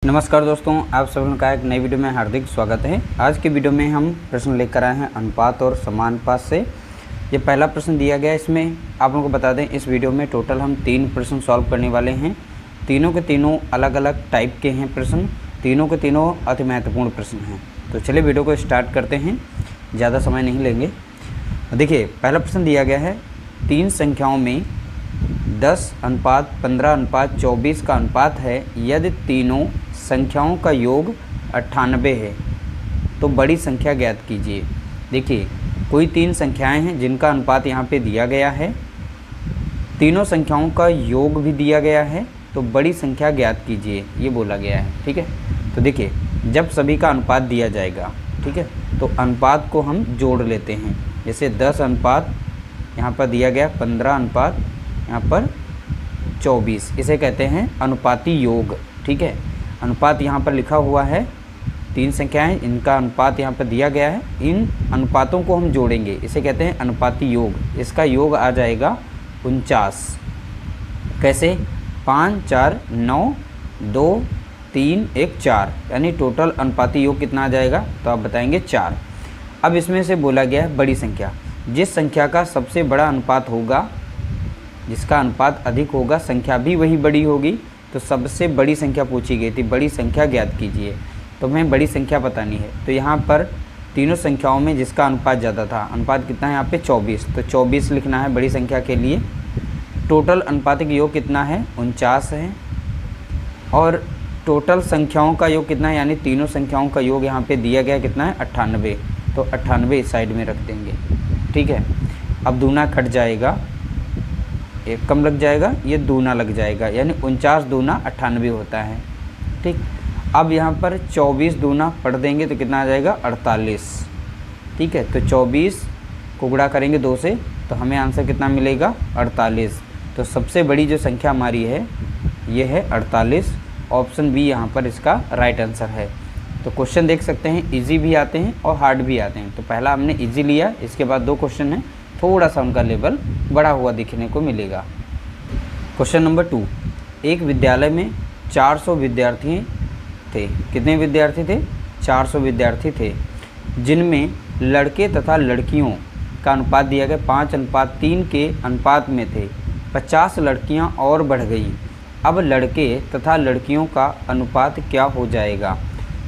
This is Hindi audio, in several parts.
नमस्कार दोस्तों, आप सभी का एक नई वीडियो में हार्दिक स्वागत है। आज की वीडियो में हम प्रश्न लेकर आए हैं अनुपात और समानुपात से। ये पहला प्रश्न दिया गया है। इसमें आप लोगों को बता दें, इस वीडियो में टोटल हम 3 प्रश्न सॉल्व करने वाले हैं। तीनों के तीनों अलग अलग टाइप के हैं प्रश्न, तीनों के तीनों अति महत्वपूर्ण प्रश्न हैं। तो चलिए वीडियो को स्टार्ट करते हैं, ज़्यादा समय नहीं लेंगे। देखिए, पहला प्रश्न दिया गया है, 3 संख्याओं में 10:15:24 का अनुपात है। यदि तीनों संख्याओं का योग 98 है तो बड़ी संख्या ज्ञात कीजिए। देखिए, कोई 3 संख्याएं हैं जिनका अनुपात यहाँ पे दिया गया है, तीनों संख्याओं का योग भी दिया गया है, तो बड़ी संख्या ज्ञात कीजिए, ये बोला गया है। ठीक है, तो देखिए, जब सभी का अनुपात दिया जाएगा, ठीक है, तो अनुपात को हम जोड़ लेते हैं। जैसे 10 अनुपात यहाँ पर दिया गया, 15 अनुपात यहाँ पर 24, इसे कहते हैं अनुपाती योग। ठीक है, अनुपात यहाँ पर लिखा हुआ है, 3 संख्याएं, इनका अनुपात यहाँ पर दिया गया है, इन अनुपातों को हम जोड़ेंगे, इसे कहते हैं अनुपाती योग। इसका योग आ जाएगा 49। कैसे? 5 4 9 2 3 1 4, यानी टोटल अनुपाती योग कितना आ जाएगा? तो आप बताएंगे 4। अब इसमें से बोला गया है बड़ी संख्या। जिस संख्या का सबसे बड़ा अनुपात होगा, जिसका अनुपात अधिक होगा, संख्या भी वही बड़ी होगी। तो सबसे बड़ी संख्या पूछी गई थी, बड़ी संख्या ज्ञात कीजिए। तो हमें बड़ी संख्या बतानी है। तो यहाँ पर तीनों संख्याओं में जिसका अनुपात ज़्यादा था, अनुपात कितना है यहाँ पे? 24। तो 24 लिखना है बड़ी संख्या के लिए। टोटल अनुपातिक योग कितना है? 49 है। और टोटल संख्याओं का योग कितना है? यानी तीनों संख्याओं का योग यहाँ पे दिया गया कितना है? 98। तो 98 इस साइड में रख देंगे। ठीक है, अब दूना कट जाएगा, एक कम लग जाएगा, ये दूना लग जाएगा, यानी 49 दूना 98 होता है। ठीक, अब यहाँ पर 24 दूना पढ़ देंगे तो कितना आ जाएगा? 48। ठीक है, तो 24 को गुणा करेंगे 2 से, तो हमें आंसर कितना मिलेगा? 48। तो सबसे बड़ी जो संख्या हमारी है ये है 48। ऑप्शन बी यहाँ पर इसका राइट आंसर है। तो क्वेश्चन देख सकते हैं, इजी भी आते हैं और हार्ड भी आते हैं। तो पहला हमने इजी लिया, इसके बाद 2 क्वेश्चन हैं, थोड़ा सा उनका लेवल बढ़ा हुआ दिखने को मिलेगा। क्वेश्चन नंबर 2, एक विद्यालय में 400 विद्यार्थी थे। कितने विद्यार्थी थे? 400 विद्यार्थी थे, जिनमें लड़के तथा लड़कियों का अनुपात दिया गया 5:3 के अनुपात में थे। 50 लड़कियां और बढ़ गई। अब लड़के तथा लड़कियों का अनुपात क्या हो जाएगा?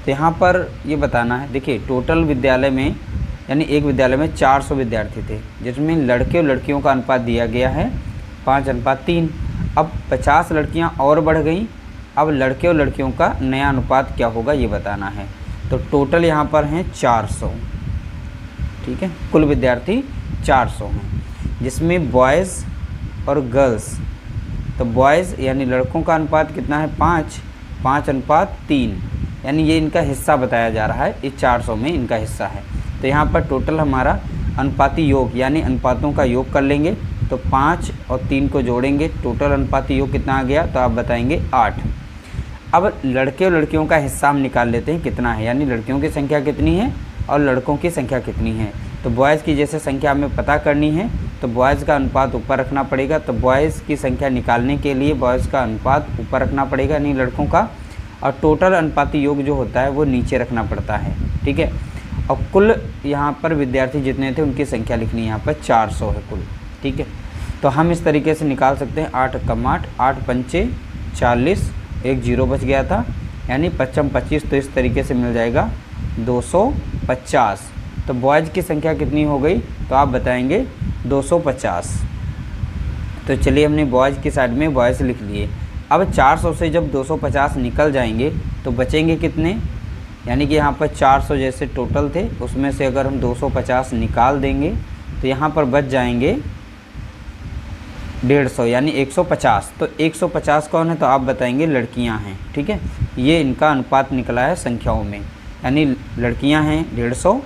तो यहाँ पर ये बताना है। देखिए, टोटल विद्यालय में, यानी एक विद्यालय में 400 विद्यार्थी थे, जिसमें लड़के और लड़कियों का अनुपात दिया गया है 5:3। अब 50 लड़कियां और बढ़ गई। अब लड़के और लड़कियों का नया अनुपात क्या होगा ये बताना है। तो टोटल यहाँ पर हैं 400। ठीक है, कुल विद्यार्थी 400 हैं, जिसमें बॉयज़ और गर्ल्स। तो बॉयज़ यानी लड़कों का अनुपात कितना है? 5:3, यानी ये इनका हिस्सा बताया जा रहा है, इस 400 में इनका हिस्सा है। तो यहाँ पर टोटल हमारा अनुपाती योग, यानी अनुपातों का योग कर लेंगे। तो 5 और 3 को जोड़ेंगे, टोटल अनुपाती योग कितना आ गया? तो आप बताएंगे 8। अब लड़के और लड़कियों का हिस्सा हम निकाल लेते हैं कितना है, यानी लड़कियों की संख्या कितनी है और लड़कों की संख्या कितनी है। तो बॉयज़ की जैसे संख्या हमें पता करनी है, तो बॉयज़ का अनुपात ऊपर रखना पड़ेगा। तो बॉयज़ की संख्या निकालने के लिए बॉयज़ का अनुपात ऊपर रखना पड़ेगा, यानी लड़कों का, और टोटल अनुपाती योग जो होता है वो नीचे रखना पड़ता है। ठीक है, और कुल यहाँ पर विद्यार्थी जितने थे उनकी संख्या लिखनी है, यहाँ पर 400 है कुल। ठीक है, तो हम इस तरीके से निकाल सकते हैं। 8 कम 8, 8 पंचे 40, एक 0 बच गया था, यानी 55 25, तो इस तरीके से मिल जाएगा 250। तो बॉयज़ की संख्या कितनी हो गई? तो आप बताएंगे 250। तो चलिए, हमने बॉयज़ की साइड में बॉयज़ लिख लिए। अब 400 से जब 250 निकल जाएंगे तो बचेंगे कितने? यानी कि यहाँ पर 400 जैसे टोटल थे, उसमें से अगर हम 250 निकाल देंगे तो यहाँ पर बच जाएंगे 150, यानी 150। तो 150 कौन है? तो आप बताएंगे लड़कियाँ हैं। ठीक है, ये इनका अनुपात निकला है संख्याओं में, यानी लड़कियाँ हैं 150,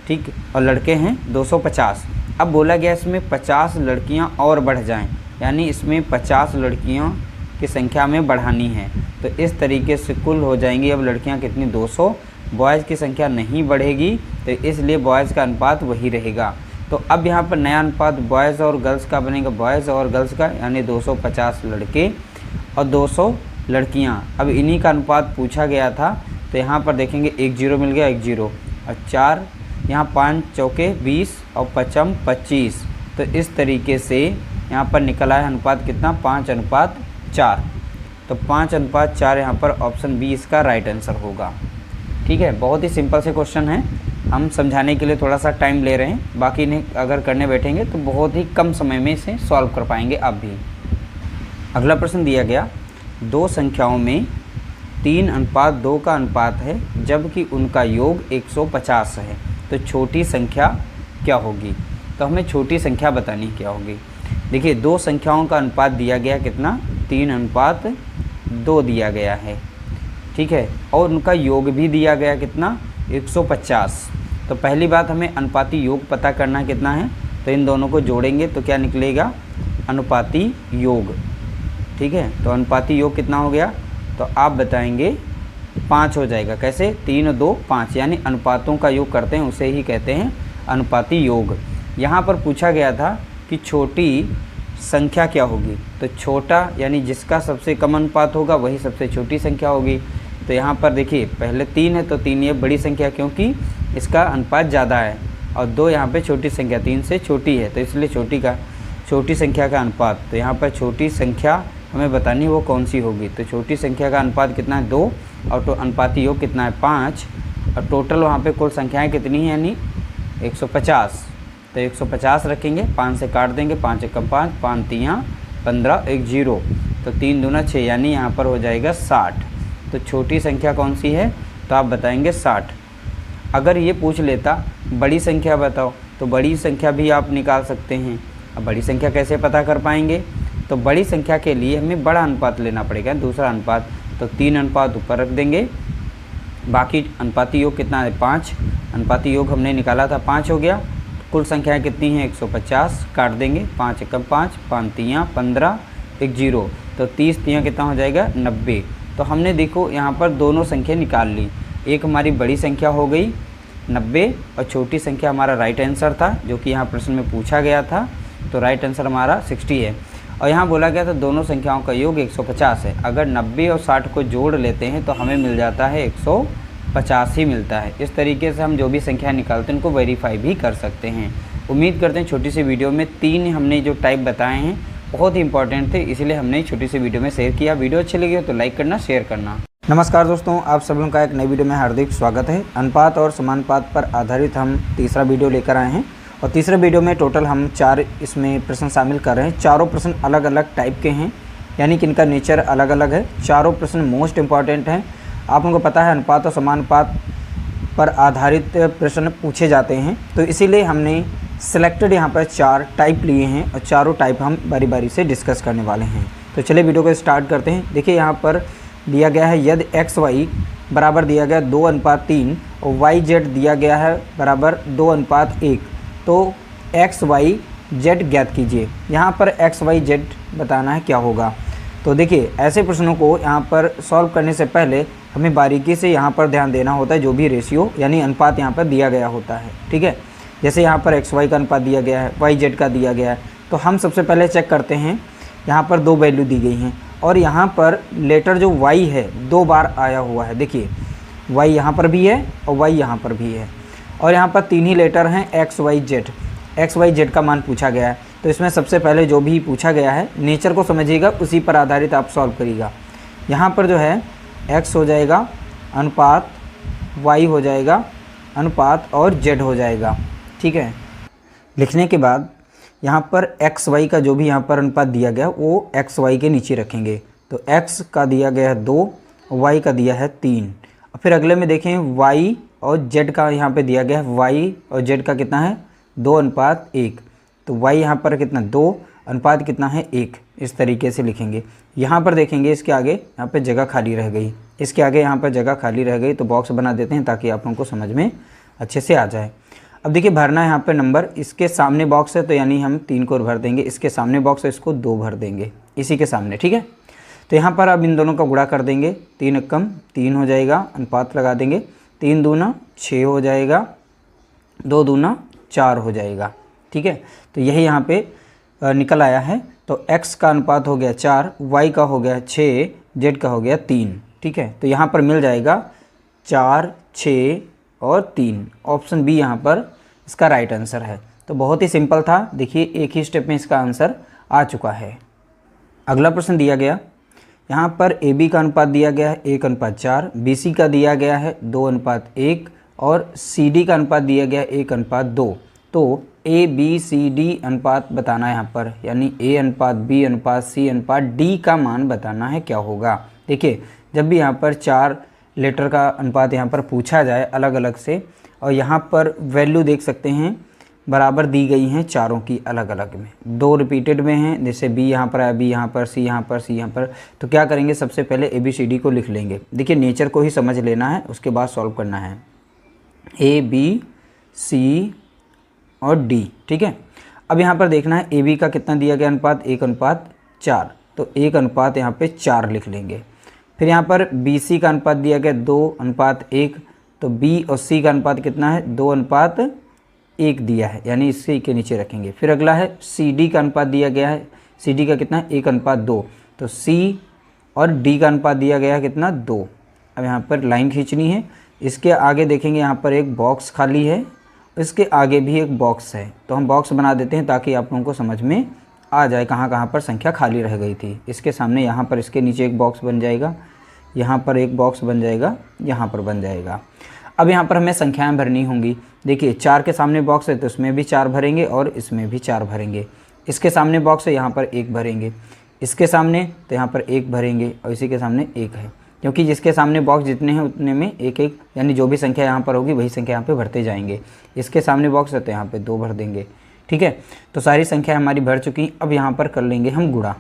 ठीक, और लड़के हैं 250। अब बोला गया इसमें 50 लड़कियाँ और बढ़ जाएँ, यानी इसमें 50 लड़कियों की संख्या में बढ़ानी है। तो इस तरीके से कुल हो जाएंगी अब लड़कियां कितनी? 200। बॉयज़ की संख्या नहीं बढ़ेगी, तो इसलिए बॉयज़ का अनुपात वही रहेगा। तो अब यहाँ पर नया अनुपात बॉयज़ और गर्ल्स का बनेगा, बॉयज़ और गर्ल्स का, यानी 250 लड़के और 200 लड़कियां। अब इन्हीं का अनुपात पूछा गया था, तो यहाँ पर देखेंगे 1 0 मिल गया, 1 0 और 4, यहाँ 5 चौके 20 और 5 25। तो इस तरीके से यहाँ पर निकल आया अनुपात कितना, 5:4। तो 5:4 यहाँ पर ऑप्शन बी इसका राइट आंसर होगा। ठीक है, बहुत ही सिंपल से क्वेश्चन है, हम समझाने के लिए थोड़ा सा टाइम ले रहे हैं, बाकी नहीं अगर करने बैठेंगे तो बहुत ही कम समय में इसे सॉल्व कर पाएंगे आप भी। अगला प्रश्न दिया गया, दो संख्याओं में 3:2 का अनुपात है जबकि उनका योग 150 है, तो छोटी संख्या क्या होगी। तो हमें छोटी संख्या बतानी क्या होगी। देखिए, दो संख्याओं का अनुपात दिया गया कितना, 3:2 दिया गया है। ठीक है, और उनका योग भी दिया गया कितना, 150। तो पहली बात हमें अनुपाती योग पता करना कितना है, तो इन दोनों को जोड़ेंगे तो क्या निकलेगा, अनुपाती योग। ठीक है, तो अनुपाती योग कितना हो गया, तो आप बताएंगे 5 हो जाएगा। कैसे, 3 और 2 5, यानी अनुपातों का योग करते हैं उसे ही कहते हैं अनुपाती योग। यहाँ पर पूछा गया था कि छोटी संख्या क्या होगी, तो छोटा यानी जिसका सबसे कम अनुपात होगा वही सबसे छोटी संख्या होगी। तो यहाँ पर देखिए पहले 3 है, तो 3 ये बड़ी संख्या क्योंकि इसका अनुपात ज़्यादा है, और 2 यहाँ पे छोटी संख्या 3 से छोटी है, तो इसलिए छोटी संख्या का अनुपात। तो यहाँ पर छोटी संख्या हमें बतानी वो कौन सी होगी। तो छोटी संख्या का अनुपात कितना है, 2, और तो अनुपाती योग कितना है, 5, और टोटल वहाँ पे कुल संख्याएँ कितनी हैं, यानी 150। तो 150 रखेंगे, 5 से काट देंगे, 5 एकम 5, 5 3 15, 1 0, तो 3 दूना 6, यानी यहाँ पर हो जाएगा 60। तो छोटी संख्या कौन सी है, तो आप बताएंगे 60। अगर ये पूछ लेता बड़ी संख्या बताओ, तो बड़ी संख्या भी आप निकाल सकते हैं। अब बड़ी संख्या कैसे पता कर पाएंगे, तो बड़ी संख्या के लिए हमें बड़ा अनुपात लेना पड़ेगा, दूसरा अनुपात। तो 3 अनुपात ऊपर रख देंगे, बाकी अनुपाती योग कितना है, 5। अनुपाती योग हमने निकाला था 5 हो गया। कुल संख्याएं कितनी हैं, 150, काट देंगे, 5 एकम 5, 5 3 15, 1 0, तो 30 3 कितना हो जाएगा, 90। तो हमने देखो यहाँ पर दोनों संख्या निकाल ली, एक हमारी बड़ी संख्या हो गई 90 और छोटी संख्या हमारा राइट आंसर था, जो कि यहाँ प्रश्न में पूछा गया था। तो राइट आंसर हमारा 60 है। और यहाँ बोला गया था दोनों संख्याओं का योग 150 है। अगर 90 और 60 को जोड़ लेते हैं तो हमें मिल जाता है 150 ही मिलता है। इस तरीके से हम जो भी संख्या निकालते हैं उनको वेरीफाई भी कर सकते हैं। उम्मीद करते हैं छोटी सी वीडियो में 3 हमने जो टाइप बताए हैं बहुत ही इंपॉर्टेंट थे, इसलिए हमने छोटी सी वीडियो में शेयर किया। वीडियो अच्छी लगी हो तो लाइक करना, शेयर करना। नमस्कार दोस्तों, आप सब लोगों का एक नई वीडियो में हार्दिक स्वागत है। अनुपात और समानुपात पर आधारित हम तीसरा वीडियो लेकर आए हैं, और तीसरे वीडियो में टोटल हम 4 इसमें प्रश्न शामिल कर रहे हैं। चारों प्रश्न अलग अलग टाइप के हैं, यानी कि इनका नेचर अलग अलग है। चारों प्रश्न मोस्ट इंपॉर्टेंट हैं। आप लोगों को पता है अनुपात और समानुपात पर आधारित प्रश्न पूछे जाते हैं, तो इसीलिए हमने सिलेक्टेड यहाँ पर 4 टाइप लिए हैं, और चारों टाइप हम बारी बारी से डिस्कस करने वाले हैं। तो चलिए वीडियो को स्टार्ट करते हैं। देखिए यहाँ पर दिया गया है, यदि XY बराबर दिया गया 2:3 और YZ दिया गया है बराबर 2:1, तो XYZ ज्ञात कीजिए। यहाँ पर XYZ बताना है क्या होगा। तो देखिए ऐसे प्रश्नों को यहाँ पर सॉल्व करने से पहले हमें बारीकी से यहाँ पर ध्यान देना होता है, जो भी रेशियो यानी अनुपात यहाँ पर दिया गया होता है। ठीक है, जैसे यहाँ पर XY का अनुपात दिया गया है, YZ का दिया गया है, तो हम सबसे पहले चेक करते हैं। यहाँ पर 2 वैल्यू दी गई हैं, और यहाँ पर लेटर जो Y है 2 बार आया हुआ है। देखिए Y यहाँ पर भी है और Y यहाँ पर भी है, और यहाँ पर 3 ही लेटर हैं XYZ का मान पूछा गया है। तो इसमें सबसे पहले जो भी पूछा गया है नेचर को समझिएगा, उसी पर आधारित आप सॉल्व करिएगा। यहाँ पर जो है X हो जाएगा अनुपात, Y हो जाएगा अनुपात, और Z हो जाएगा। ठीक है, लिखने के बाद यहाँ पर XY का जो भी यहाँ पर अनुपात दिया गया वो XY के नीचे रखेंगे। तो X का दिया गया है 2, Y का दिया है 3। और फिर अगले में देखें Y और Z का यहाँ पे दिया गया है, Y और Z का कितना है 2:1। तो Y यहाँ पर कितना 2, अनुपात कितना है 1। इस तरीके से लिखेंगे। यहाँ पर देखेंगे इसके आगे यहाँ पे जगह खाली रह गई, इसके आगे यहाँ पर जगह खाली रह गई, तो बॉक्स बना देते हैं ताकि आप लोगों को समझ में अच्छे से आ जाए। अब देखिए भरना है यहाँ पे नंबर, इसके सामने बॉक्स है तो यानी हम 3 को भर देंगे, इसके सामने बॉक्स है इसको 2 भर देंगे इसी के सामने। ठीक है, तो यहाँ पर अब इन दोनों का गुणा कर देंगे, 3 एकम 3 हो जाएगा, अनुपात लगा देंगे, 3 दूना 6 हो जाएगा, 2 दूना 4 हो जाएगा। ठीक है, तो यही यहाँ पे निकल आया है। तो X का अनुपात हो गया 4, Y का हो गया 6, जेड का हो गया 3, ठीक है। तो यहाँ पर मिल जाएगा 4, 6 और 3, ऑप्शन बी यहाँ पर इसका राइट आंसर है। तो बहुत ही सिंपल था, देखिए एक ही स्टेप में इसका आंसर आ चुका है। अगला प्रश्न दिया गया, यहाँ पर ए बी का अनुपात दिया गया है 1:4, बी सी का दिया गया है 2:1 और सी डी का अनुपात दिया गया है 1:2। तो ए बी सी डी अनुपात बताना है यहाँ पर, यानी ए अनुपात बी अनुपात सी अनुपात डी का मान बताना है क्या होगा। देखिए जब भी यहाँ पर 4 लेटर का अनुपात यहाँ पर पूछा जाए अलग अलग से, और यहाँ पर वैल्यू देख सकते हैं बराबर दी गई हैं चारों की अलग अलग में, 2 रिपीटेड में हैं, जैसे बी यहाँ पर है, बी यहाँ पर, सी यहाँ पर, सी यहाँ पर। तो क्या करेंगे, सबसे पहले ए बी सी डी को लिख लेंगे। देखिए नेचर को ही समझ लेना है, उसके बाद सॉल्व करना है। ए बी सी और डी, ठीक है। अब यहाँ पर देखना है ए बी का कितना दिया गया अनुपात, 1:4, तो 1:4 यहाँ पे 4 लिख लेंगे। फिर यहाँ पर बी सी का अनुपात दिया गया 2:1, तो बी और सी का अनुपात कितना है, 2:1 दिया है, यानी इसी के नीचे रखेंगे। फिर अगला है सी डी का अनुपात दिया गया है, सी डी का कितना है 1:2, तो सी और डी का अनुपात दिया गया है कितना 2। अब यहाँ पर लाइन खींचनी है, इसके आगे देखेंगे यहाँ पर एक बॉक्स खाली है, इसके आगे भी एक बॉक्स है, तो हम बॉक्स बना देते हैं ताकि आप लोगों को समझ में आ जाए कहाँ कहाँ पर संख्या खाली रह गई थी। इसके सामने यहाँ पर इसके नीचे एक बॉक्स बन जाएगा, यहाँ पर एक बॉक्स बन जाएगा, यहाँ पर बन जाएगा। अब यहाँ पर हमें संख्याएं भरनी होंगी। देखिए 4 के सामने बॉक्स है तो इसमें भी 4 भरेंगे और इसमें भी 4 भरेंगे। इसके सामने बॉक्स है, यहाँ पर 1 भरेंगे, इसके सामने तो यहाँ पर 1 भरेंगे और इसी के सामने 1 है, क्योंकि जिसके सामने बॉक्स जितने हैं उतने में 1-1, यानी जो भी संख्या यहाँ पर होगी वही संख्या यहाँ पे भरते जाएंगे। इसके सामने बॉक्स है तो यहाँ पे 2 भर देंगे, ठीक है। तो सारी संख्या हमारी भर चुकी। अब यहाँ पर कर लेंगे हम गुणा,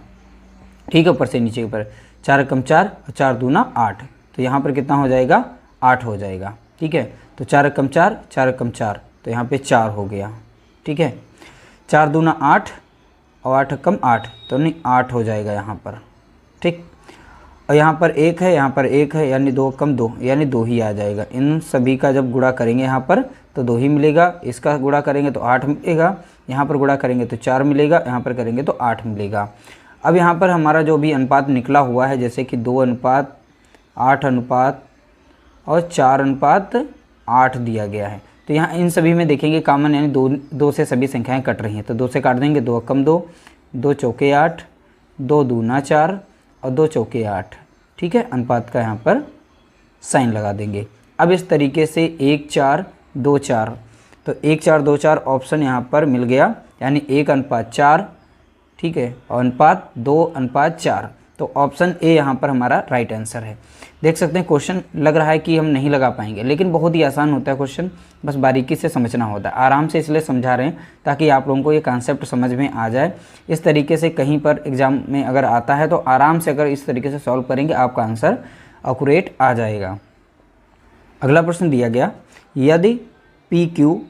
ठीक है, ऊपर से नीचे ऊपर, 4 × 4 और 4 दूना 8, तो यहाँ पर कितना हो जाएगा 8 हो जाएगा, ठीक है। तो 4 × 4 4 × 4, तो यहाँ पे 4 हो गया, ठीक है। 4 दूना 8 और 8 × 8, तो नहीं 8 हो जाएगा यहाँ पर, ठीक। और यहाँ पर 1 है, यहाँ पर 1 है, यानी 2 × 2, यानी 2 ही आ जाएगा। इन सभी का जब गुणा करेंगे यहाँ पर तो 2 ही मिलेगा, इसका गुणा करेंगे तो 8 मिलेगा, यहाँ पर गुणा करेंगे तो 4 मिलेगा, यहाँ पर करेंगे तो 8 मिलेगा। अब यहाँ पर हमारा जो भी अनुपात निकला हुआ है, जैसे कि 2:8 अनुपात और 4:8 दिया गया है, तो यहाँ इन सभी में देखेंगे कॉमन, यानी 2 से सभी संख्याएं कट रही हैं, तो 2 से काट देंगे, 2 × 2, 2 चौके 8, 2 दूना 4 और 2 चौके 8, ठीक है। अनुपात का यहाँ पर साइन लगा देंगे। अब इस तरीके से 1 4 2 4, तो 1 4 2 4 ऑप्शन यहाँ पर मिल गया, यानी 1:4, ठीक है, और अनुपात 2:4, तो ऑप्शन ए यहाँ पर हमारा राइट आंसर है। देख सकते हैं क्वेश्चन लग रहा है कि हम नहीं लगा पाएंगे, लेकिन बहुत ही आसान होता है क्वेश्चन, बस बारीकी से समझना होता है। आराम से इसलिए समझा रहे हैं ताकि आप लोगों को ये कॉन्सेप्ट समझ में आ जाए। इस तरीके से कहीं पर एग्ज़ाम में अगर आता है तो आराम से अगर इस तरीके से सॉल्व करेंगे आपका आंसर एक्यूरेट आ जाएगा। अगला प्रश्न दिया गया, यदि पी क्यू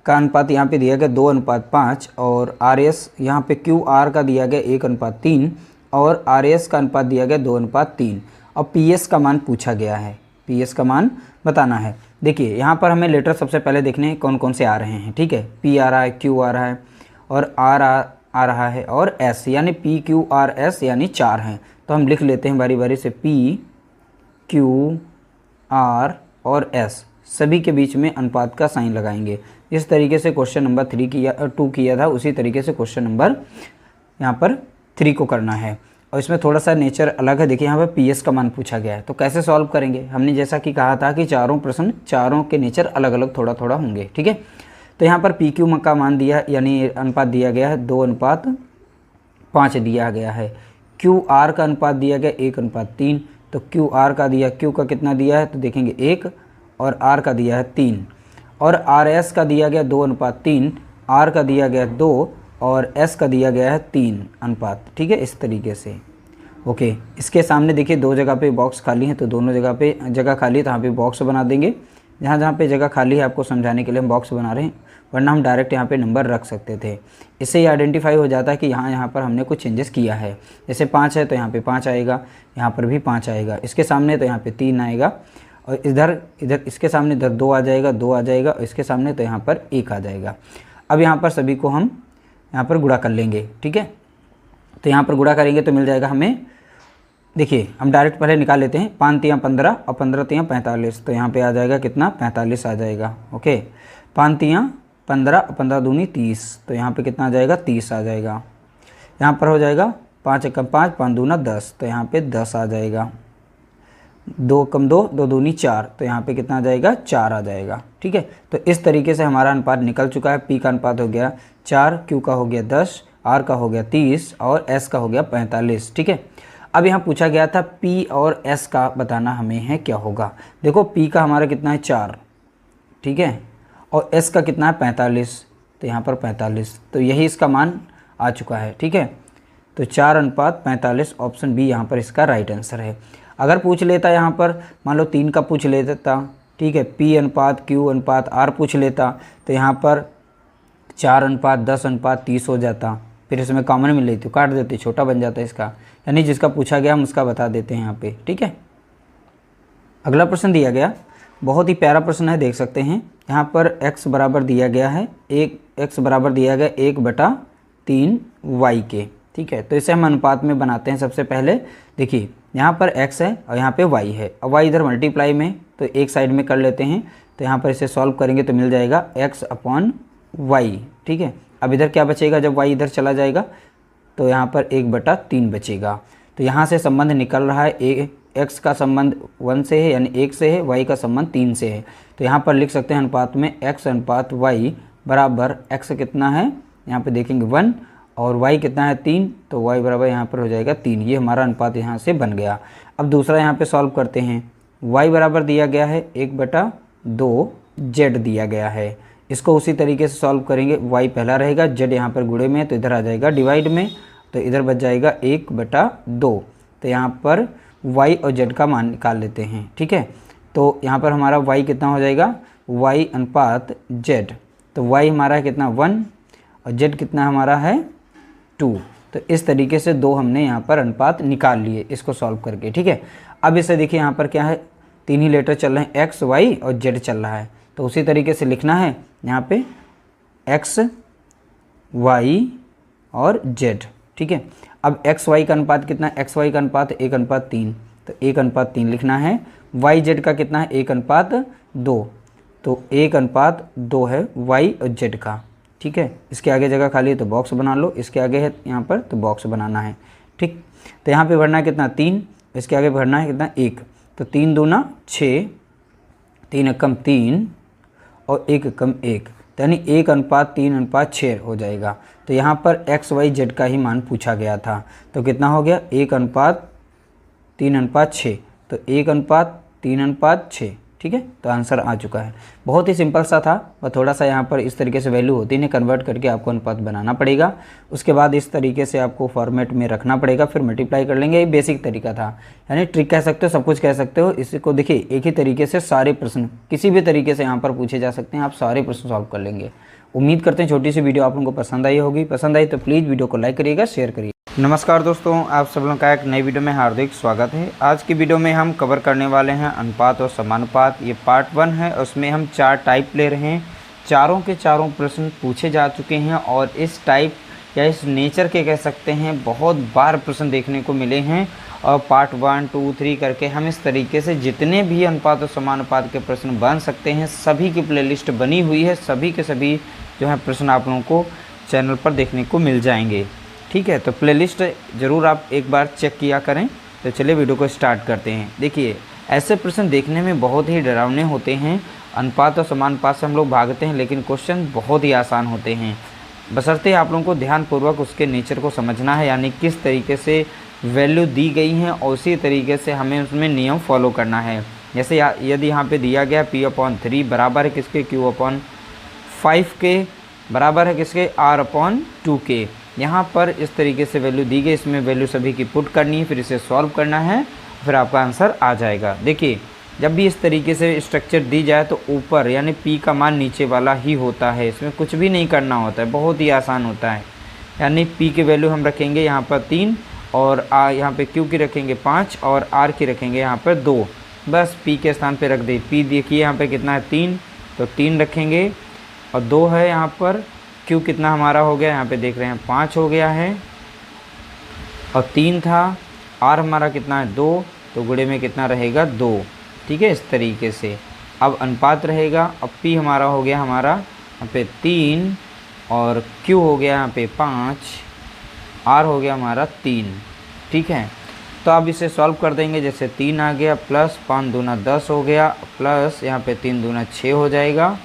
का अनुपात यहाँ पे दिया गया 2:5 और आर एस यहाँ पे क्यू आर का दिया गया 1:3 और आर एस का अनुपात दिया गया 2:3 और पी एस का मान पूछा गया है, पी एस का मान बताना है। देखिए यहाँ पर हमें लेटर सबसे पहले देखने हैं कौन कौन से आ रहे हैं, ठीक है। पी आ रहा है, क्यू आ रहा है और आर आ रहा है और एस, यानी पी क्यू आर एस यानी 4 हैं। तो हम लिख लेते हैं बारी बारी से, पी क्यू आर और एस सभी के बीच में अनुपात का साइन लगाएंगे। इस तरीके से क्वेश्चन नंबर 2 किया था, उसी तरीके से क्वेश्चन नंबर यहाँ पर 3 को करना है। और इसमें थोड़ा सा नेचर अलग है। देखिए यहाँ पर पी एस का मान पूछा गया है, तो कैसे सॉल्व करेंगे। हमने जैसा कि कहा था कि चारों प्रश्न चारों के नेचर अलग अलग थोड़ा थोड़ा होंगे, ठीक है। तो यहाँ पर पी क्यू का मान दिया, यानी अनुपात दिया गया है 2:5 दिया गया है। क्यू आर का अनुपात दिया गया 1:3, तो क्यू आर का दिया, क्यू का कितना दिया है तो देखेंगे 1 और आर का दिया है 3 और आर एस का दिया गया 2:3, आर का दिया गया 2 और एस का दिया गया है 3 अनुपात, ठीक है। इस तरीके से ओके। इसके सामने देखिए 2 जगह पे बॉक्स खाली है, तो दोनों जगह पे जगह खाली है तो यहाँ पे बॉक्स बना देंगे। जहाँ जहाँ पे जगह खाली है आपको समझाने के लिए हम बॉक्स बना रहे हैं, वरना हम डायरेक्ट यहाँ पे नंबर रख सकते थे। इससे ये आइडेंटिफाई हो जाता है कि यहाँ पर हमने कुछ चेंजेस किया है। जैसे 5 है तो यहाँ पे 5 आएगा, यहाँ पर भी 5 आएगा, इसके सामने तो यहाँ पे 3 आएगा और इधर इसके सामने इधर 2 आ जाएगा, 2 आ जाएगा और इसके सामने तो यहाँ पर 1 आ जाएगा। अब यहाँ पर सभी को हम यहाँ पर गुणा कर लेंगे, ठीक है। तो यहाँ पर गुणा करेंगे तो मिल जाएगा हमें देखिए हम डायरेक्ट पहले निकाल लेते हैं, 5 तियाँ 15 और 15 तियाँ 45, तो यहाँ पे आ जाएगा कितना 45 आ जाएगा। ओके, 5 तियाँ 15 और 15 दूनी 30, तो यहाँ पे कितना आ जाएगा 30 आ जाएगा। यहाँ पर हो जाएगा 5 एकम 5, 5 दूना 10, तो यहाँ पे 10 आ जाएगा। 2 कम 2, 2 दूनी 4, तो यहाँ पे कितना आ जाएगा 4 आ जाएगा। ठीक है, तो इस तरीके से हमारा अनुपात निकल चुका है। पी का अनुपात हो गया 4, क्यू का हो गया 10, आर का हो गया 30 और एस का हो गया 45। ठीक है, अब यहाँ पूछा गया था पी और एस का बताना हमें है क्या होगा। देखो पी का हमारा कितना है 4, ठीक है, और एस का कितना है 45, तो यहाँ पर 45, तो यही इसका मान आ चुका है। ठीक है, तो 4:45 ऑप्शन बी यहाँ पर इसका राइट आंसर है। अगर पूछ लेता यहाँ पर मान लो 3 का पूछ लेता, ठीक है, पी अनुपात क्यू अनुपात आर पूछ लेता, तो यहाँ पर 4:10:30 हो जाता, फिर इसमें कॉमन मिल लेती, काट देते, छोटा बन जाता है इसका, यानी जिसका पूछा गया हम उसका बता देते हैं यहाँ पे। ठीक है, अगला प्रश्न दिया गया, बहुत ही प्यारा प्रश्न है, देख सकते हैं यहाँ पर x बराबर दिया गया है, x बराबर दिया गया 1/3 y के। ठीक है, तो इसे हम अनुपात में बनाते हैं। सबसे पहले देखिए यहाँ पर x है और यहाँ पे y है, और y इधर मल्टीप्लाई में, तो एक साइड में कर लेते हैं, तो यहाँ पर इसे सॉल्व करेंगे तो मिल जाएगा x/y। ठीक है, अब इधर क्या बचेगा, जब y इधर चला जाएगा तो यहाँ पर 1/3 बचेगा। तो यहाँ से संबंध निकल रहा है, x का संबंध 1 से है यानी 1 से है, y का संबंध 3 से है, तो यहाँ पर लिख सकते हैं अनुपात में x/y बराबर x कितना है, यहाँ पे देखेंगे 1 और y कितना है 3, तो y बराबर यहाँ पर हो जाएगा 3। ये हमारा अनुपात यहाँ से बन गया। अब दूसरा यहाँ पे सॉल्व करते हैं, y बराबर दिया गया है 1/2 z दिया गया है, इसको उसी तरीके से सॉल्व करेंगे। y पहला रहेगा, z यहाँ पर गुणे में, तो इधर आ जाएगा डिवाइड में, तो इधर बच जाएगा 1/2। तो यहाँ पर y और z का मान निकाल लेते हैं। ठीक है, तो यहाँ पर हमारा y कितना हो जाएगा, y अनुपात z, तो y हमारा कितना 1 और z कितना हमारा है 2। तो इस तरीके से दो हमने यहाँ पर अनुपात निकाल लिए इसको सॉल्व करके। ठीक है, अब इसे देखिए यहाँ पर क्या है, 3 ही लेटर चल रहे हैं, x y और z चल रहा है, तो उसी तरीके से लिखना है यहाँ पे x y और z। ठीक है, अब x y का अनुपात कितना है, x y का अनुपात 1:3, तो 1:3 लिखना है। y z का कितना है 1:2, तो 1:2 है y और z का। ठीक है, इसके आगे जगह खाली है तो बॉक्स बना लो, इसके आगे है यहाँ पर तो बॉक्स बनाना है। ठीक, तो यहाँ पे भरना है कितना 3, इसके आगे भरना है कितना 1, तो 3 दूना 6, 3 एकम 3 और 1 एकम 1, यानी 1:3:6 हो जाएगा। तो यहाँ पर x y z का ही मान पूछा गया था, तो कितना हो गया 1:3:6, तो 1:3:6। ठीक है, तो आंसर आ चुका है। बहुत ही सिंपल सा था, और थोड़ा सा यहाँ पर इस तरीके से वैल्यू होती है, कन्वर्ट करके आपको अनुपात बनाना पड़ेगा, उसके बाद इस तरीके से आपको फॉर्मेट में रखना पड़ेगा, फिर मल्टीप्लाई कर लेंगे। ये बेसिक तरीका था, यानी ट्रिक कह सकते हो, सब कुछ कह सकते हो। इसको देखिए एक ही तरीके से सारे प्रश्न किसी भी तरीके से यहाँ पर पूछे जा सकते हैं, आप सारे प्रश्न सॉल्व कर लेंगे। उम्मीद करते हैं छोटी सी वीडियो आप लोगों को पसंद आई होगी। पसंद आई तो प्लीज़ वीडियो को लाइक करिएगा, शेयर करिए। नमस्कार दोस्तों, आप सब लोगों का एक नई वीडियो में हार्दिक स्वागत है। आज की वीडियो में हम कवर करने वाले हैं अनुपात और समानुपात। ये पार्ट 1 है, उसमें हम 4 टाइप ले रहे हैं। चारों के चारों प्रश्न पूछे जा चुके हैं, और इस टाइप या इस नेचर के कह सकते हैं बहुत बार प्रश्न देखने को मिले हैं। और पार्ट 1, 2, 3 करके हम इस तरीके से जितने भी अनुपात और समानुपात के प्रश्न बन सकते हैं सभी की प्लेलिस्ट बनी हुई है। सभी के सभी जो है प्रश्न आप लोगों को चैनल पर देखने को मिल जाएंगे। ठीक है, तो प्लेलिस्ट ज़रूर आप एक बार चेक किया करें। तो चलिए वीडियो को स्टार्ट करते हैं। देखिए ऐसे प्रश्न देखने में बहुत ही डरावने होते हैं। अनुपात और समानुपात से हम लोग भागते हैं, लेकिन क्वेश्चन बहुत ही आसान होते हैं, बशर्ते आप लोगों को ध्यानपूर्वक उसके नेचर को समझना है, यानी किस तरीके से वैल्यू दी गई हैं और उसी तरीके से हमें उसमें नियम फॉलो करना है। जैसे यदि यहाँ पे दिया गया P/3 बराबर है किसके, Q/5 के बराबर है किसके, R/2 के। यहाँ पर इस तरीके से वैल्यू दी गई, इसमें वैल्यू सभी की पुट करनी है, फिर इसे सॉल्व करना है, फिर आपका आंसर आ जाएगा। देखिए जब भी इस तरीके से स्ट्रक्चर दी जाए तो ऊपर यानी P का मान नीचे वाला ही होता है, इसमें कुछ भी नहीं करना होता है, बहुत ही आसान होता है। यानी P की वैल्यू हम रखेंगे यहाँ पर 3 और यहाँ पे Q की रखेंगे 5 और R की रखेंगे यहाँ पर 2, बस P के स्थान पे रख दे। P देखिए यहाँ पे कितना है 3, तो 3 रखेंगे और 2 है यहाँ पर। Q कितना हमारा हो गया, यहाँ पे देख रहे हैं 5 हो गया है, और 3 था, आर हमारा कितना है 2, तो गुणे में कितना रहेगा 2। ठीक है, इस तरीके से अब अनुपात रहेगा। अब पी हमारा हो गया हमारा यहाँ पे 3 और क्यू हो गया यहाँ पे 5, आर हो गया हमारा 3। ठीक है, तो अब इसे सॉल्व कर देंगे। जैसे 3 आ गया प्लस 5 दूना 10 हो गया, प्लस यहाँ पे 3 दूना 6 हो जाएगा,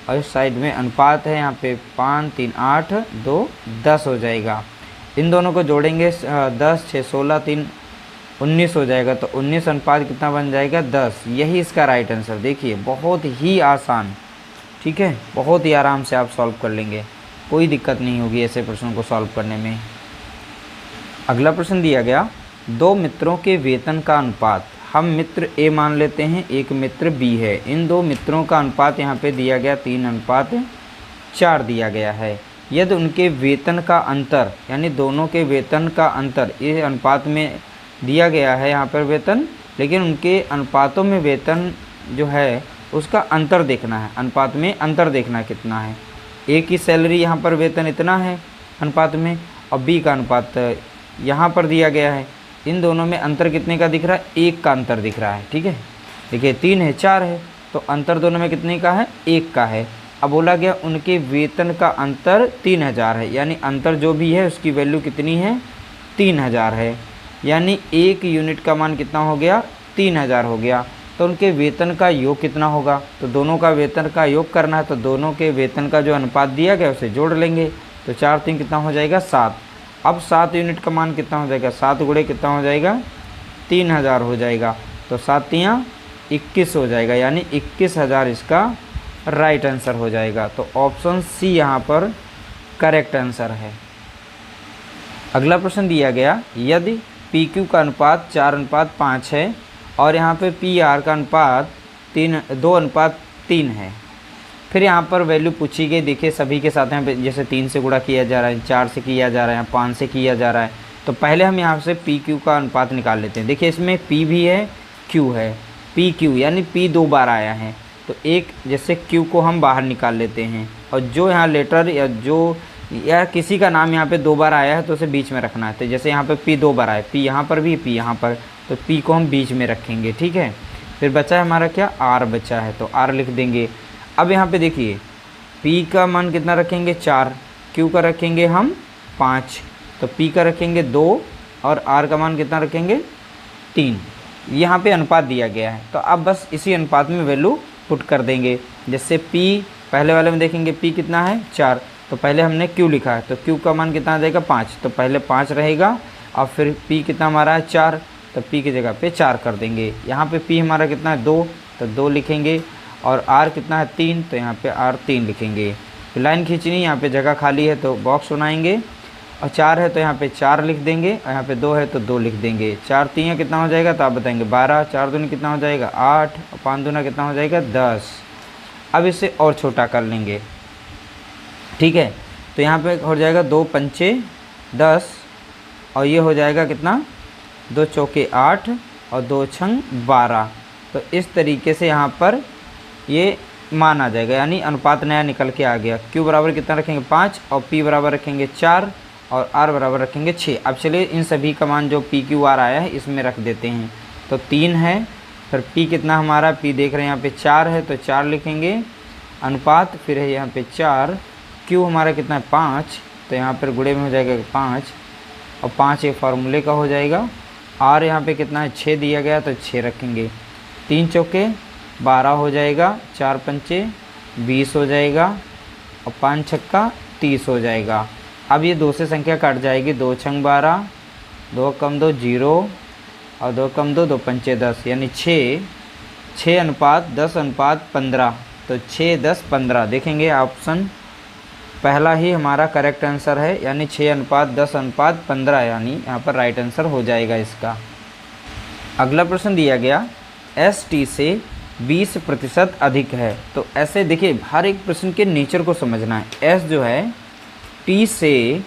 और इस साइड में अनुपात है यहाँ पे 5 3 8 2 10 हो जाएगा। इन दोनों को जोड़ेंगे 10 6 16 3 19 हो जाएगा, तो 19 अनुपात कितना बन जाएगा 10। यही इसका राइट आंसर। देखिए बहुत ही आसान। ठीक है, बहुत ही आराम से आप सॉल्व कर लेंगे, कोई दिक्कत नहीं होगी ऐसे प्रश्नों को सॉल्व करने में। अगला प्रश्न दिया गया, 2 मित्रों के वेतन का अनुपात, हम मित्र ए मान लेते हैं, एक मित्र बी है। इन 2 मित्रों का अनुपात यहाँ पे दिया गया 3:4 दिया गया है। यदि उनके वेतन का अंतर, यानी दोनों के वेतन का अंतर, इस अनुपात में दिया गया है यहाँ पर वेतन, लेकिन उनके अनुपातों में वेतन जो है उसका अंतर देखना है। अनुपात में अंतर देखना कितना है। ए की सैलरी यहाँ पर वेतन इतना है अनुपात में, और बी का अनुपात यहाँ पर दिया गया है। इन दोनों में अंतर कितने का दिख रहा है? 1 का अंतर दिख रहा है। ठीक है, देखिए 3 है 4 है, तो अंतर दोनों में कितने का है? 1 का है। अब बोला गया उनके वेतन का अंतर 3000 है, यानी अंतर जो भी है उसकी वैल्यू कितनी है? 3000 है, यानी 1 यूनिट का मान कितना हो गया? 3000 हो गया। तो उनके वेतन का योग कितना होगा? तो दोनों का वेतन का योग करना है, तो दोनों के वेतन का जो अनुपात दिया गया उसे जोड़ लेंगे, तो 4 3 कितना हो जाएगा? 7। अब 7 यूनिट का मान कितना हो जाएगा? 7 गुणे कितना हो जाएगा? 3000 हो जाएगा, तो 7 तियाँ 21 हो जाएगा, यानी 21000 इसका राइट आंसर हो जाएगा। तो ऑप्शन सी यहाँ पर करेक्ट आंसर है। अगला प्रश्न दिया गया, यदि पी क्यू का अनुपात 4:5 है और यहाँ पे पी आर का अनुपात 2:3 है। फिर यहाँ पर वैल्यू पूछी गई। देखिए सभी के साथ यहाँ पे जैसे 3 से गुणा किया जा रहा है, 4 से किया जा रहा है, 5 से किया जा रहा है। तो पहले हम यहाँ से पी क्यू का अनुपात निकाल लेते हैं। देखिए इसमें पी भी है, क्यू है, पी क्यू यानी पी 2 बार आया है, तो एक जैसे क्यू को हम बाहर निकाल लेते हैं, और जो यहाँ लेटर या किसी का नाम यहाँ पे 2 बार आया है तो उसे बीच में रखना है। तो जैसे यहाँ पे पी 2 बार आया, पी यहाँ पर भी, पी यहाँ पर, तो पी को हम बीच में रखेंगे। ठीक है, फिर बचा है हमारा क्या? आर बचा है, तो आर लिख देंगे। अब यहाँ पे देखिए P का मान कितना रखेंगे? 4, Q का रखेंगे हम 5, तो P का रखेंगे 2 और R का मान कितना रखेंगे? 3। यहाँ पे अनुपात दिया गया है, तो अब बस इसी अनुपात में वैल्यू पुट कर देंगे। जैसे P पहले वाले में देखेंगे P कितना है? 4, तो पहले हमने Q लिखा है, तो Q का मान कितना आ जाएगा? 5, तो पहले 5 रहेगा, और फिर P कितना हमारा है? 4, तो P की जगह पे 4 कर देंगे। यहाँ पे P हमारा कितना है? 2, तो 2 लिखेंगे, और R कितना है? 3, तो यहाँ पे R 3 लिखेंगे। फिर लाइन खींचनी, यहाँ पे जगह खाली है तो बॉक्स बनाएंगे, और 4 है तो यहाँ पे 4 लिख देंगे, और यहाँ पे 2 है तो 2 लिख देंगे। 4 3 कितना हो जाएगा? तो आप बताएंगे 12, 4 दूनी कितना हो जाएगा? 8, और 5 दूना कितना हो जाएगा? 10। अब इसे और छोटा कर लेंगे। ठीक है, तो यहाँ पे हो जाएगा 2 पंचे 10, और ये हो जाएगा कितना? 2 चौके 8 और 2 छंग 12। तो इस तरीके से यहाँ पर ये मान आ जाएगा, यानी अनुपात नया निकल के आ गया। Q बराबर कितना रखेंगे? 5, और P बराबर रखेंगे 4, और R बराबर रखेंगे 6। अब चलिए इन सभी का मान जो P Q R आया है इसमें रख देते हैं। तो 3 है, फिर P कितना हमारा? P देख रहे हैं यहाँ पे 4 है, तो 4 लिखेंगे अनुपात, फिर है यहाँ पे 4। Q हमारा कितना है? 5, तो यहाँ पर गुणे में हो जाएगा 5, और 5 एक फार्मूले का हो जाएगा। R यहाँ पे कितना है? 6 दिया गया, तो 6 रखेंगे। 3 चौके 12 हो जाएगा, 4 पंचे 20 हो जाएगा, और 5 छक्का 30 हो जाएगा। अब ये 2 से संख्या कट जाएगी, 2 छंग 12, 2 कम 2 0, और 2 कम 2 2 पंचे 10, यानी 6 अनुपात 10:15, तो 6 10 15। देखेंगे ऑप्शन पहला ही हमारा करेक्ट आंसर है, यानी 6:10:15, यानी यहाँ पर राइट आंसर हो जाएगा इसका। अगला प्रश्न दिया गया, ST से 20% अधिक है। तो ऐसे देखिए हर एक प्रश्न के नेचर को समझना है। S जो है T से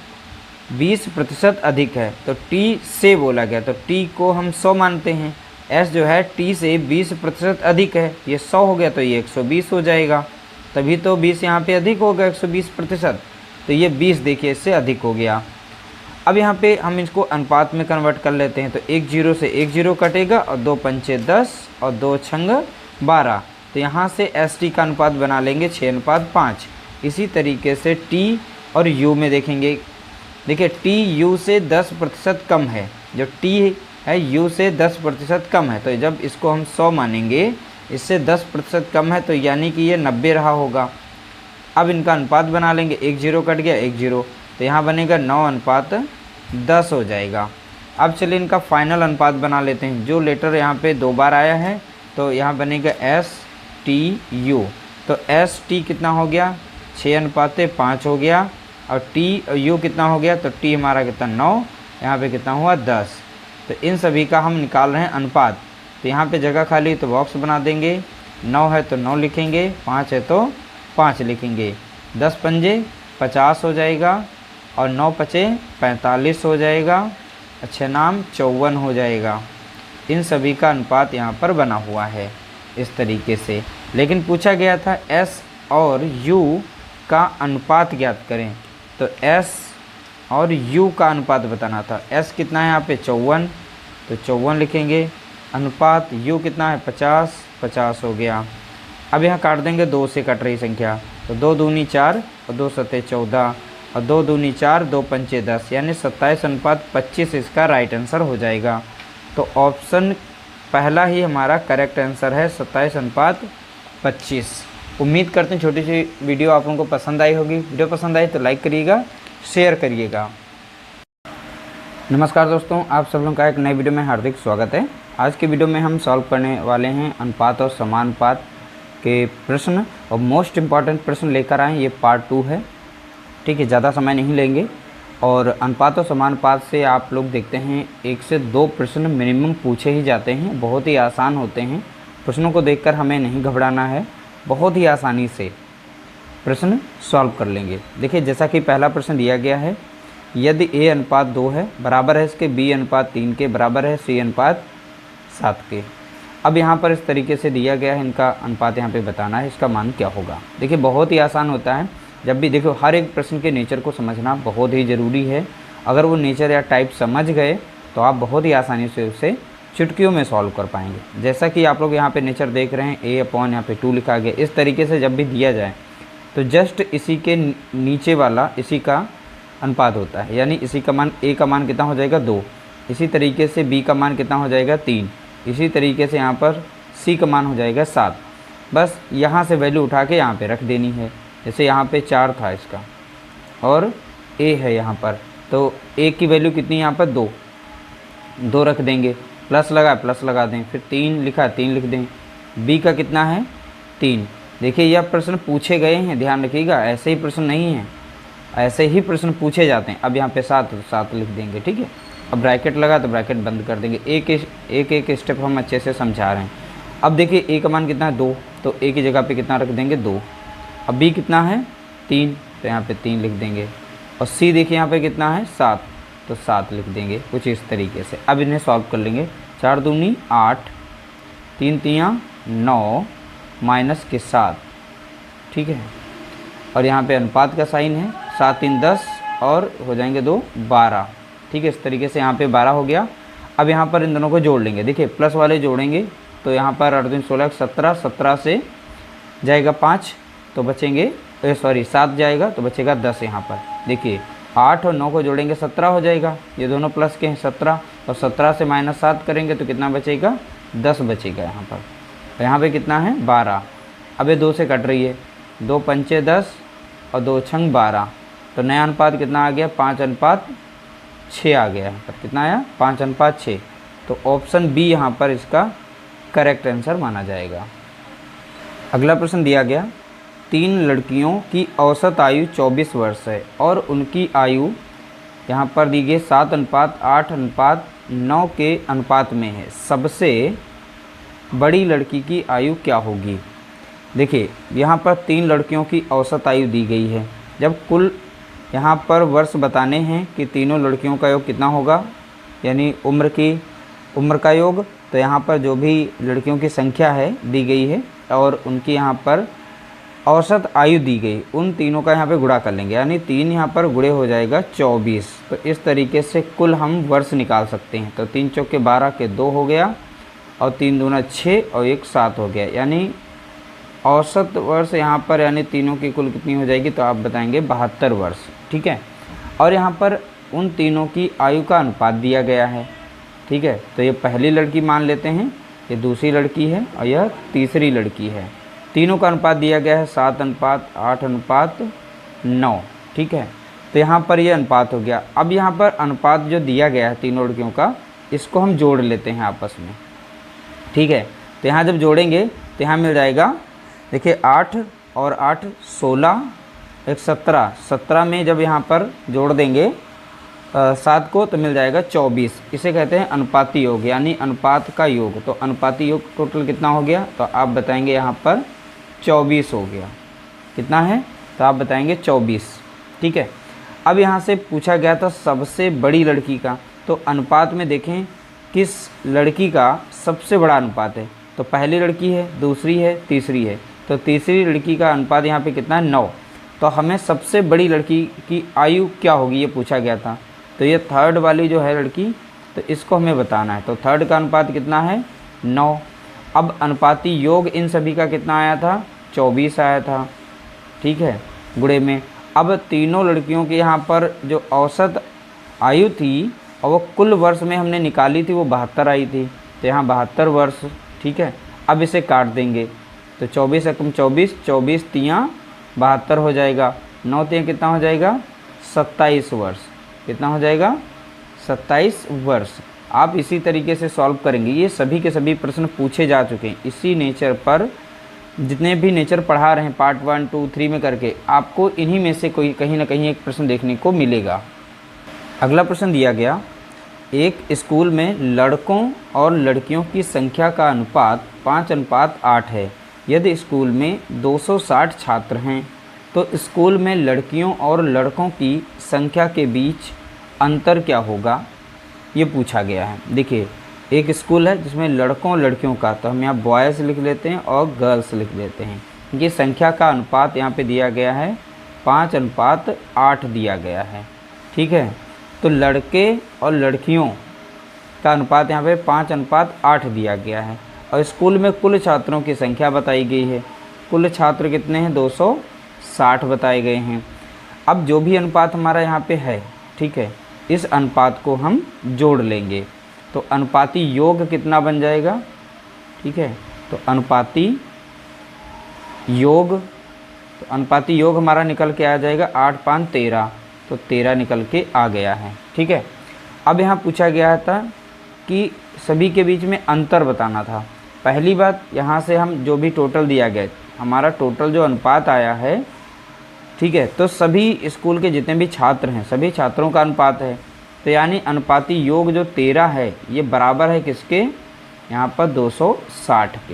20% अधिक है, तो T से बोला गया, तो T को हम 100 मानते हैं। S जो है T से 20% अधिक है, ये 100 हो गया, तो ये 120 हो जाएगा, तभी तो 20 यहाँ पे अधिक होगा 120%, तो ये 20 देखिए इससे अधिक हो गया। अब यहाँ पे हम इसको अनुपात में कन्वर्ट कर लेते हैं, तो 1 0 से 1 0 कटेगा और 2 पंचे 10 और 2 छंग 12। तो यहाँ से ST का अनुपात बना लेंगे 6:5। इसी तरीके से T और U में देखेंगे। देखिए T U से 10% कम है, जो T है U से 10% कम है, तो जब इसको हम 100 मानेंगे, इससे 10% कम है, तो यानी कि ये 90 रहा होगा। अब इनका अनुपात बना लेंगे, 1 0 कट गया 1 0, तो यहाँ बनेगा 9:10 हो जाएगा। अब चलिए इनका फाइनल अनुपात बना लेते हैं। जो लेटर यहाँ पे 2 बार आया है तो यहाँ बनेगा STU। तो ST कितना हो गया, 6:5 हो गया, और TU कितना हो गया, तो T हमारा कितना 9, यहाँ पे कितना हुआ 10। तो इन सभी का हम निकाल रहे हैं अनुपात। तो यहाँ पे जगह खाली तो बॉक्स बना देंगे, 9 है तो 9 लिखेंगे, 5 है तो 5 लिखेंगे, 10 पंजे 50 हो जाएगा, और 9 पचे 45 हो जाएगा, अच्छे नाम 54 हो जाएगा। इन सभी का अनुपात यहाँ पर बना हुआ है इस तरीके से। लेकिन पूछा गया था S और U का अनुपात ज्ञात करें, तो S और U का अनुपात बताना था। S कितना है यहाँ पे 54, तो 54 लिखेंगे, अनुपात U कितना है 50, 50 हो गया। अब यहाँ काट देंगे, 2 से कट रही संख्या, तो 2 दूनी 4 और 2 सते 14, और 2 दूनी 4, 2 पंचे 10, यानी 27:25 इसका राइट आंसर हो जाएगा। तो ऑप्शन पहला ही हमारा करेक्ट आंसर है, 27:25। उम्मीद करते हैं छोटी सी वीडियो आप लोगों को पसंद आई होगी। वीडियो पसंद आई तो लाइक करिएगा, शेयर करिएगा। नमस्कार दोस्तों, आप सब लोगों का एक नई वीडियो में हार्दिक स्वागत है। आज की वीडियो में हम सॉल्व करने वाले हैं अनुपात और समानुपात के प्रश्न, और मोस्ट इम्पॉर्टेंट प्रश्न लेकर आए। ये पार्ट 2 है, ठीक है, ज़्यादा समय नहीं लेंगे। और अनुपात और समानुपात से आप लोग देखते हैं 1 से 2 प्रश्न मिनिमम पूछे ही जाते हैं, बहुत ही आसान होते हैं। प्रश्नों को देखकर हमें नहीं घबराना है, बहुत ही आसानी से प्रश्न सॉल्व कर लेंगे। देखिए जैसा कि पहला प्रश्न दिया गया है, यदि A:2 है, बराबर है इसके B:3 के, बराबर है C:7 के। अब यहाँ पर इस तरीके से दिया गया है, इनका अनुपात यहाँ पे बताना है, इसका मान क्या होगा। देखिए बहुत ही आसान होता है। जब भी देखो हर एक प्रश्न के नेचर को समझना बहुत ही ज़रूरी है। अगर वो नेचर या टाइप समझ गए तो आप बहुत ही आसानी से उसे चुटकियों में सॉल्व कर पाएंगे। जैसा कि आप लोग यहाँ पे नेचर देख रहे हैं, A/यहाँ पे 2 लिखा गया। इस तरीके से जब भी दिया जाए तो जस्ट इसी के नीचे वाला इसी का अनुपात होता है, यानी इसी का मान A का मान कितना हो जाएगा 2, इसी तरीके से B का मान कितना हो जाएगा 3, इसी तरीके से यहाँ पर C का मान हो जाएगा 7। बस यहाँ से वैल्यू उठा के यहाँ पे रख देनी है। जैसे यहाँ पे 4 था इसका और A है यहाँ पर, तो A की वैल्यू कितनी यहाँ पर 2 रख देंगे, प्लस लगा दें, फिर 3 लिखा 3 लिख दें। B का कितना है 3। देखिए यह प्रश्न पूछे गए हैं, ध्यान रखिएगा, ऐसे ही प्रश्न नहीं है, ऐसे ही प्रश्न पूछे जाते हैं। अब यहाँ पे 7 तो 7 लिख देंगे, ठीक है। अब ब्रैकेट लगा तो ब्रैकेट बंद कर देंगे। एक स्टेप हम अच्छे से समझा रहे हैं। अब देखिए A का मान कितना है 2, तो A की जगह पे कितना रख देंगे 2। अब B कितना है 3, तो यहाँ पे 3 लिख देंगे। और C देखिए यहाँ पे कितना है 7, तो 7 लिख देंगे, कुछ इस तरीके से। अब इन्हें सॉल्व कर लेंगे। 4 दूनी 8, 3 तियाँ 9, माइनस के 7, ठीक है। और यहाँ पे अनुपात का साइन है, 7 3 10 और हो जाएंगे 2 12, ठीक है। इस तरीके से यहाँ पे 12 हो गया। अब यहाँ पर इन दोनों को जोड़ लेंगे। देखिए प्लस वाले जोड़ेंगे तो यहाँ पर 8 3 16 17, 17 से जाएगा 5 तो बचेंगे 7 जाएगा तो बचेगा 10। यहाँ पर देखिए 8 और 9 को जोड़ेंगे 17 हो जाएगा, ये दोनों प्लस के हैं 17, और 17 से -7 करेंगे तो कितना बचेगा 10 बचेगा यहाँ पर। तो यहाँ पे कितना है 12। अब ये 2 से कट रही है, 2 पंचे 10 और 2 छंग 12, तो नया अनुपात कितना आ गया 5:6 आ गया। यहाँ पर कितना आया 5:6। तो ऑप्शन बी यहाँ पर इसका करेक्ट आंसर माना जाएगा। अगला प्रश्न दिया गया, 3 लड़कियों की औसत आयु 24 वर्ष है और उनकी आयु यहाँ पर दी गई 7:8:9 के अनुपात में है। सबसे बड़ी लड़की की आयु क्या होगी। देखिए यहाँ पर 3 लड़कियों की औसत आयु दी गई है। जब कुल यहाँ पर वर्ष बताने हैं कि तीनों लड़कियों का योग कितना होगा, यानी उम्र का योग, तो यहाँ पर जो भी लड़कियों की संख्या है दी गई है और उनकी यहाँ पर औसत आयु दी गई, उन तीनों का यहाँ पे गुणा कर लेंगे, यानी 3 यहाँ पर गुणे हो जाएगा 24। तो इस तरीके से कुल हम वर्ष निकाल सकते हैं। तो 3 चौके 12 के 2 हो गया, और 3 दूना 6 और 1 7 हो गया, यानी औसत वर्ष यहाँ पर यानी तीनों की कुल कितनी हो जाएगी, तो आप बताएंगे 72 वर्ष। ठीक है, और यहाँ पर उन तीनों की आयु का अनुपात दिया गया है। ठीक है, तो ये पहली लड़की मान लेते हैं, ये दूसरी लड़की है और यह तीसरी लड़की है। तीनों का अनुपात दिया गया है 7:8:9। ठीक है, तो यहाँ पर ये अनुपात हो गया। अब यहाँ पर अनुपात जो दिया गया है तीनों लड़कियों का, इसको हम जोड़ लेते हैं आपस में। ठीक है, तो यहाँ जब जोड़ेंगे तो यहाँ मिल जाएगा, देखिए 8 और 8 16, 1 17, 17 में जब यहाँ पर जोड़ देंगे 7 को तो मिल जाएगा 24। इसे कहते हैं अनुपाती योग, यानी अनुपात का योग। तो अनुपाती योग टोटल कितना हो गया, तो आप बताएंगे यहाँ पर 24 हो गया। कितना है, तो आप बताएंगे 24। ठीक है, अब यहाँ से पूछा गया था सबसे बड़ी लड़की का, तो अनुपात में देखें किस लड़की का सबसे बड़ा अनुपात है। तो पहली लड़की है, दूसरी है, तीसरी है, तो तीसरी लड़की का अनुपात यहाँ पे कितना है 9। तो हमें सबसे बड़ी लड़की की आयु क्या होगी ये पूछा गया था। तो ये थर्ड वाली जो है लड़की, तो इसको हमें बताना है। तो थर्ड का अनुपात कितना है 9। अब अनुपाती योग इन सभी का कितना आया था, 24 आया था। ठीक है, गुणे में अब तीनों लड़कियों के यहाँ पर जो औसत आयु थी और वो कुल वर्ष में हमने निकाली थी वो 72 आई थी, तो यहाँ 72 वर्ष। ठीक है, अब इसे काट देंगे तो 24 एकम 24, 24 तियाँ 72 हो जाएगा, 9 तियाँ कितना हो जाएगा 27 वर्ष। कितना हो जाएगा 27 वर्ष। आप इसी तरीके से सॉल्व करेंगे। ये सभी के सभी प्रश्न पूछे जा चुके हैं इसी नेचर पर, जितने भी नेचर पढ़ा रहे हैं पार्ट 1 2 3 में करके, आपको इन्हीं में से कोई कहीं ना कहीं एक प्रश्न देखने को मिलेगा। अगला प्रश्न दिया गया, एक स्कूल में लड़कों और लड़कियों की संख्या का अनुपात 5:8 है। यदि स्कूल में 260 छात्र हैं तो स्कूल में लड़कियों और लड़कों की संख्या के बीच अंतर क्या होगा, ये पूछा गया है। देखिए एक स्कूल है जिसमें लड़कों और लड़कियों का, तो हम यहाँ बॉयज़ लिख लेते हैं और गर्ल्स लिख लेते हैं। ये संख्या का अनुपात यहाँ पे दिया गया है 5:8 दिया गया है। ठीक है, तो लड़के और लड़कियों का अनुपात यहाँ पे 5:8 दिया गया है, और स्कूल में कुल छात्रों की संख्या बताई गई है। कुल छात्र कितने हैं 260 बताए गए हैं। अब जो भी अनुपात हमारा यहाँ पे है, ठीक है, इस अनुपात को हम जोड़ लेंगे तो अनुपाती योग कितना बन जाएगा। ठीक है, तो अनुपाती योग हमारा निकल के आ जाएगा 8×5 13, तो 13 निकल के आ गया है। ठीक है, अब यहाँ पूछा गया था कि सभी के बीच में अंतर बताना था। पहली बात, यहाँ से हम जो भी टोटल दिया गया, हमारा टोटल जो अनुपात आया है, ठीक है, तो सभी स्कूल के जितने भी छात्र हैं सभी छात्रों का अनुपात है। तो यानी अनुपाती योग जो 13 है ये बराबर है किसके, यहाँ पर 260 के।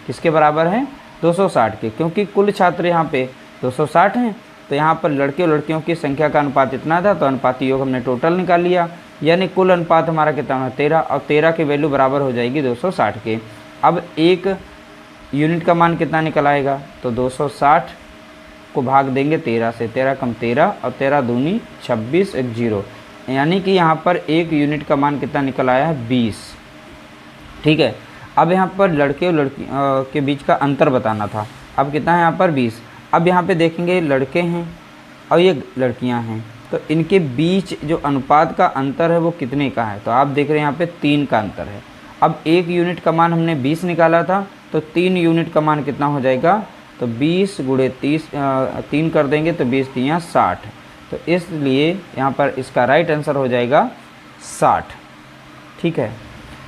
किसके बराबर है 260 के, क्योंकि कुल छात्र यहाँ पे 260 हैं। तो यहाँ पर लड़के और लड़कियों की संख्या का अनुपात इतना था, तो अनुपाती योग हमने टोटल निकाल लिया, यानी कुल अनुपात हमारा कितना है 13, और 13 की वैल्यू बराबर हो जाएगी 260 के। अब एक यूनिट का मान कितना निकल आएगा, तो 260 को भाग देंगे 13 से, 13 कम 13 और 13 दूनी 26 एक 0, यानी कि यहाँ पर एक यूनिट का मान कितना निकल आया है 20। ठीक है, अब यहाँ पर लड़के और लड़की के बीच का अंतर बताना था। अब कितना है यहाँ पर 20। अब यहाँ पे देखेंगे लड़के हैं और ये लड़कियाँ हैं, तो इनके बीच जो अनुपात का अंतर है वो कितने का है, तो आप देख रहे हैं यहाँ पे 3 का अंतर है। अब एक यूनिट का मान हमने 20 निकाला था, तो 3 यूनिट का मान कितना हो जाएगा, तो 20 गुणे 3 कर देंगे तो 20 3 60, तो इसलिए यहाँ पर इसका राइट आंसर हो जाएगा 60। ठीक है,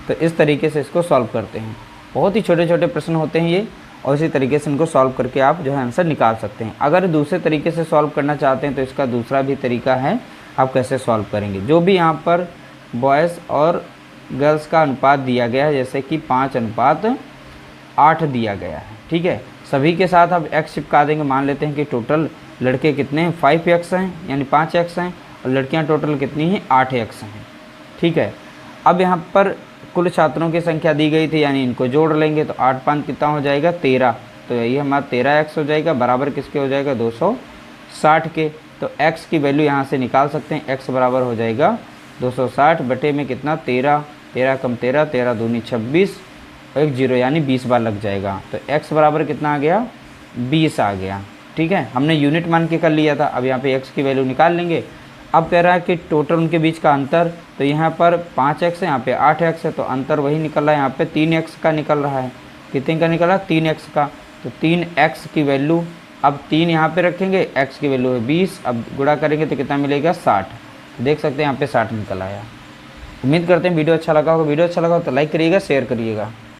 तो इस तरीके से इसको सॉल्व करते हैं। बहुत ही छोटे छोटे प्रश्न होते हैं ये, और इसी तरीके से इनको सॉल्व करके आप जो है आंसर निकाल सकते हैं। अगर दूसरे तरीके से सॉल्व करना चाहते हैं तो इसका दूसरा भी तरीका है, आप कैसे सॉल्व करेंगे। जो भी यहाँ पर बॉयज़ और गर्ल्स का अनुपात दिया गया है, जैसे कि 5:8 दिया गया है, ठीक है, सभी के साथ आप x चिपका देंगे। मान लेते हैं कि टोटल लड़के कितने हैं 5x हैं, यानी 5x हैं, और लड़कियां टोटल कितनी हैं 8x हैं। ठीक है, अब यहाँ पर कुल छात्रों की संख्या दी गई थी, यानी इनको जोड़ लेंगे तो 8×5 कितना हो जाएगा 13, तो यही हमारा 13x हो जाएगा, बराबर किसके हो जाएगा 260 के। तो x की वैल्यू यहाँ से निकाल सकते हैं, x बराबर हो जाएगा 260 बटे में कितना 13, 13 कम 13, 13 दूनी 26 और एक जीरो यानी 20 बार लग जाएगा। तो x बराबर कितना आ गया 20 आ गया। ठीक है, हमने यूनिट मान के कर लिया था, अब यहाँ पे x की वैल्यू निकाल लेंगे। अब कह रहा है कि टोटल उनके बीच का अंतर, तो यहाँ पर 5x है, यहाँ पे 8x है, तो अंतर वही निकल रहा है, यहाँ पे 3x का निकल रहा है। कितने का निकल रहा है 3x का। तो 3x की वैल्यू, अब 3 यहाँ पे रखेंगे, x की वैल्यू है 20, अब गुणा करेंगे तो कितना मिलेगा 60। देख सकते हैं यहाँ पे 60 निकल आया। उम्मीद करते हैं वीडियो अच्छा लगा होगा। वीडियो अच्छा लगा हो तो लाइक करिएगा, शेयर करिएगा।